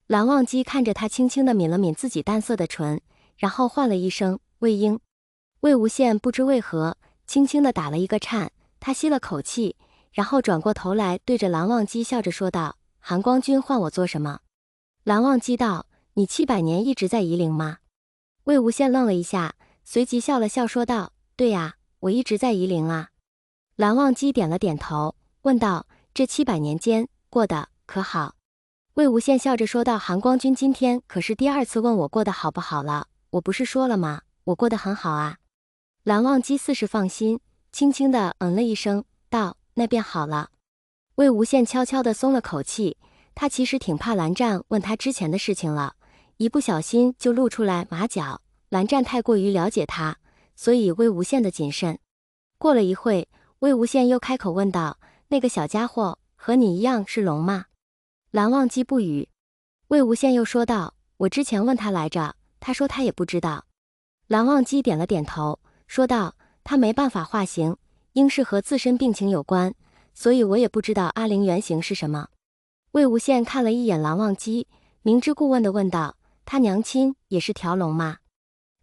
蓝忘机看着他轻轻地抿了抿自己淡色的唇，然后唤了一声魏婴。魏无羡不知为何，轻轻地打了一个颤，他吸了口气，然后转过头来对着蓝忘机笑着说道：韩光君唤我做什么？蓝忘机道：你700年一直在夷陵吗？魏无羡愣了一下，随即笑了笑说道：对呀，我一直在夷陵啊。蓝忘机点了点头，问道：这700年间过得可好？魏无羡笑着说道：韩光君今天可是第2次问我过得好不好了，我不是说了吗？我过得很好啊。蓝忘机似是放心，轻轻地了一声，道：那便好了。魏无羡悄悄地松了口气，他其实挺怕蓝湛问他之前的事情了，一不小心就露出来马脚，蓝湛太过于了解他，所以魏无羡的谨慎。过了一会，魏无羡又开口问道：那个小家伙和你一样是龙吗？蓝忘机不语。魏无羡又说道：我之前问他来着，他说他也不知道。蓝忘机点了点头，说道：他没办法化形，应是和自身病情有关，所以我也不知道阿灵原形是什么。魏无羡看了一眼蓝忘机，明知故问地问道：他娘亲也是条龙吗？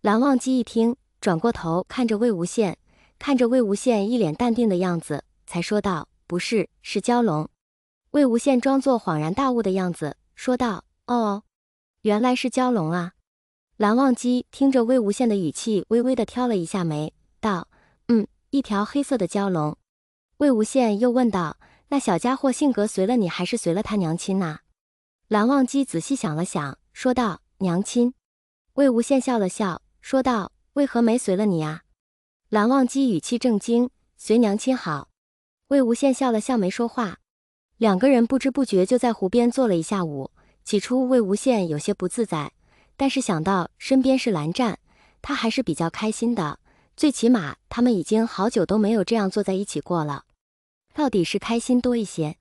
蓝忘机一听，转过头看着魏无羡，看着魏无羡一脸淡定的样子，才说道：不是，是蛟龙。魏无羡装作恍然大悟的样子，说道：哦，原来是蛟龙啊。蓝忘机听着魏无羡的语气，微微地挑了一下眉，道：一条黑色的蛟龙。魏无羡又问道：那小家伙性格随了你还是随了他娘亲呐？蓝忘机仔细想了想，说道：娘亲。魏无羡笑了笑，说道：为何没随了你啊？蓝忘机语气正经：随娘亲好。魏无羡笑了笑没说话。两个人不知不觉就在湖边坐了一下午，起初魏无羡有些不自在，但是想到身边是蓝湛，他还是比较开心的，最起码他们已经好久都没有这样坐在一起过了。到底是开心多一些。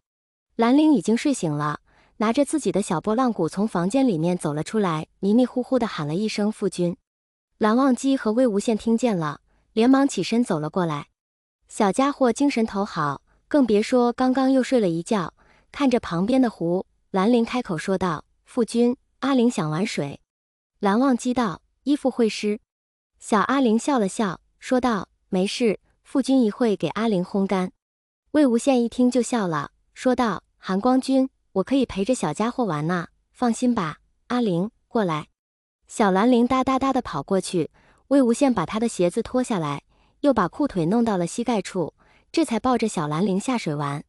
兰陵已经睡醒了，拿着自己的小拨浪鼓从房间里面走了出来，迷迷糊糊地喊了一声父君。蓝忘机和魏无羡听见了，连忙起身走了过来。小家伙精神头好，更别说刚刚又睡了一觉，看着旁边的湖，兰陵开口说道：父君，阿灵想玩水。蓝忘机道：衣服会湿。小阿灵笑了笑，说道：没事，父君一会给阿灵烘干。魏无羡一听就笑了，说道：韩光君，我可以陪着小家伙玩呢，放心吧。阿灵，过来。小兰陵哒哒哒地跑过去，魏无羡把他的鞋子脱下来，又把裤腿弄到了膝盖处，这才抱着小兰陵下水玩。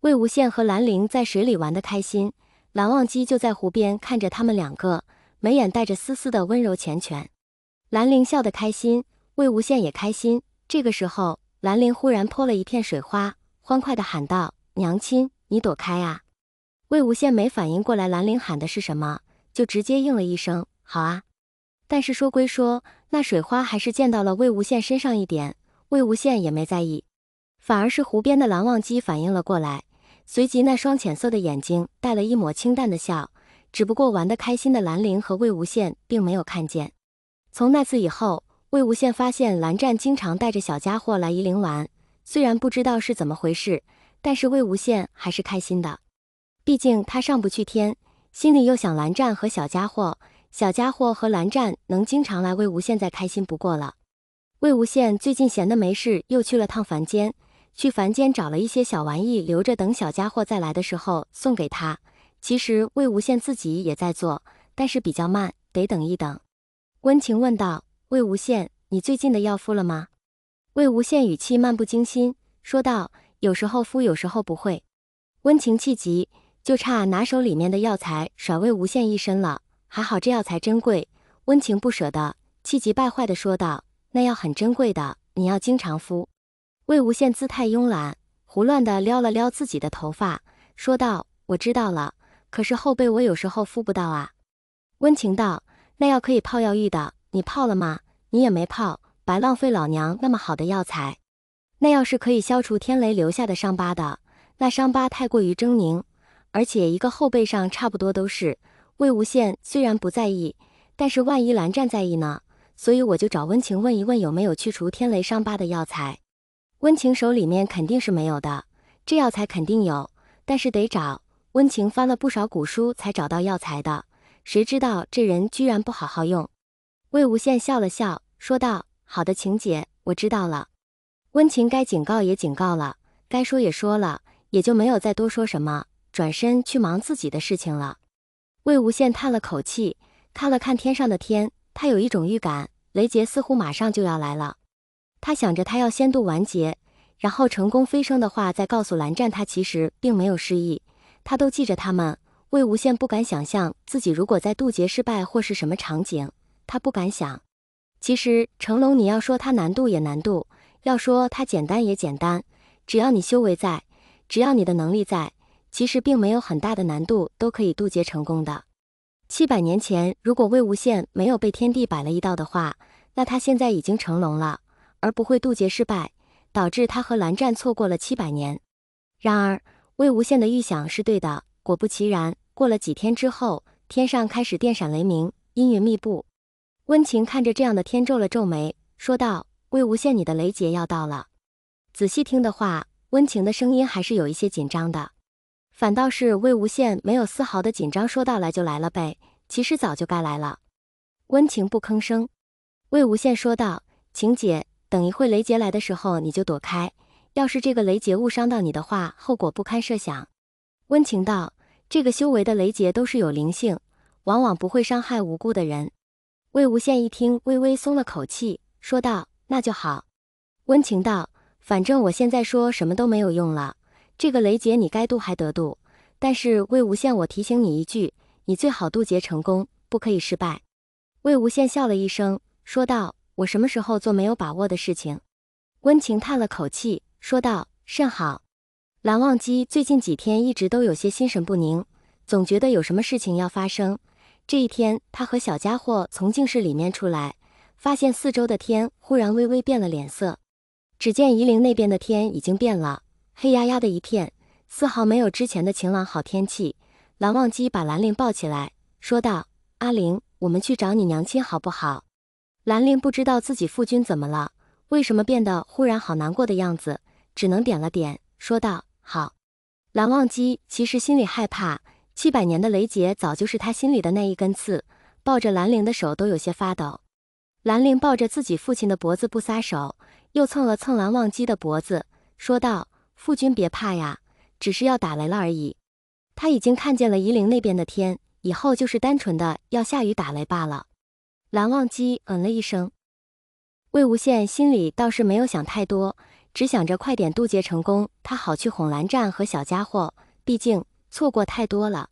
魏无羡和兰陵在水里玩得开心，蓝忘机就在湖边看着他们两个，眉眼带着丝丝的温柔缱绻。兰陵笑得开心，魏无羡也开心。这个时候，兰陵忽然泼了一片水花，欢快地喊道：娘亲，你躲开啊！魏无羡没反应过来兰陵喊的是什么，就直接应了一声：好啊。但是说归说，那水花还是溅到了魏无羡身上一点，魏无羡也没在意，反而是湖边的蓝忘机反应了过来，随即那双浅色的眼睛带了一抹清淡的笑，只不过玩得开心的兰陵和魏无羡并没有看见。从那次以后，魏无羡发现蓝湛经常带着小家伙来夷陵玩，虽然不知道是怎么回事，但是魏无羡还是开心的。毕竟他上不去天，心里又想蓝湛和小家伙，小家伙和蓝湛能经常来，魏无羡再开心不过了。魏无羡最近闲得没事，又去了趟凡间，去凡间找了一些小玩意留着，等小家伙再来的时候送给他。其实魏无羡自己也在做，但是比较慢，得等一等。温情问道：魏无羡，你最近的药敷了吗？魏无羡语气漫不经心，说道：有时候敷，有时候不会。温情气急，就差拿手里面的药材甩魏无羡一身了，还好这药材珍贵。温情不舍得，气急败坏地说道：那药很珍贵的，你要经常敷。魏无羡姿态慵懒，胡乱地撩了撩自己的头发，说道：我知道了，可是后背我有时候敷不到啊。温情道：那药可以泡药浴的，你泡了吗？你也没泡，白浪费老娘那么好的药材。那药是可以消除天雷留下的伤疤的，那伤疤太过于狰狞，而且一个后背上差不多都是。魏无羡虽然不在意，但是万一蓝湛在意呢，所以我就找温情问一问有没有去除天雷伤疤的药材。温情手里面肯定是没有的，这药材肯定有，但是得找。温情翻了不少古书才找到药材的，谁知道这人居然不好好用。魏无羡笑了笑，说道：“好的，晴姐，我知道了。”温情该警告也警告了，该说也说了，也就没有再多说什么，转身去忙自己的事情了。魏无羡叹了口气，看了看天上的天，他有一种预感，雷劫似乎马上就要来了。他想着他要先渡完劫，然后成功飞升的话再告诉蓝湛他其实并没有失忆，他都记着他们。魏无羡不敢想象自己如果在渡劫失败或是什么场景，他不敢想。其实成龙你要说他难渡也难渡，要说他简单也简单，只要你修为在，只要你的能力在，其实并没有很大的难度都可以渡劫成功的。700年前如果魏无羡没有被天帝摆了一道的话，那他现在已经成龙了，而不会渡劫失败，导致他和蓝湛错过了700年。然而魏无羡的预想是对的，果不其然，过了几天之后，天上开始电闪雷鸣，阴云密布。温情看着这样的天皱了皱眉，说道：“魏无羡，你的雷劫要到了。”仔细听的话，温情的声音还是有一些紧张的。反倒是魏无羡没有丝毫的紧张，说到来就来了呗，其实早就该来了。温情不吭声。魏无羡说道：“晴姐，等一会雷劫来的时候你就躲开，要是这个雷劫误伤到你的话，后果不堪设想。”温情道：“这个修为的雷劫都是有灵性，往往不会伤害无辜的人。”魏无羡一听，微微松了口气，说道：“那就好。”温情道：“反正我现在说什么都没有用了，这个雷劫你该渡还得渡，但是魏无羡，我提醒你一句，你最好渡劫成功，不可以失败。”魏无羡笑了一声，说道：“我什么时候做没有把握的事情？”温情叹了口气，说道：“甚好。”蓝忘机最近几天一直都有些心神不宁，总觉得有什么事情要发生。这一天，他和小家伙从净室里面出来，发现四周的天忽然微微变了脸色。只见夷陵那边的天已经变了，黑压压的一片，丝毫没有之前的晴朗好天气。蓝忘机把兰陵抱起来，说道：“阿陵，我们去找你娘亲好不好？”兰陵不知道自己父君怎么了，为什么变得忽然好难过的样子，只能点了点，说道：“好。”蓝忘机其实心里害怕，700年的雷劫早就是他心里的那一根刺，抱着兰陵的手都有些发抖。兰陵抱着自己父亲的脖子不撒手，又蹭了蹭蓝忘机的脖子，说道：“父君别怕呀，只是要打雷了而已。他已经看见了夷陵那边的天，以后就是单纯的要下雨打雷罢了。”蓝忘机嗯了一声。魏无羡心里倒是没有想太多，只想着快点渡劫成功，他好去哄蓝湛和小家伙，毕竟错过太多了。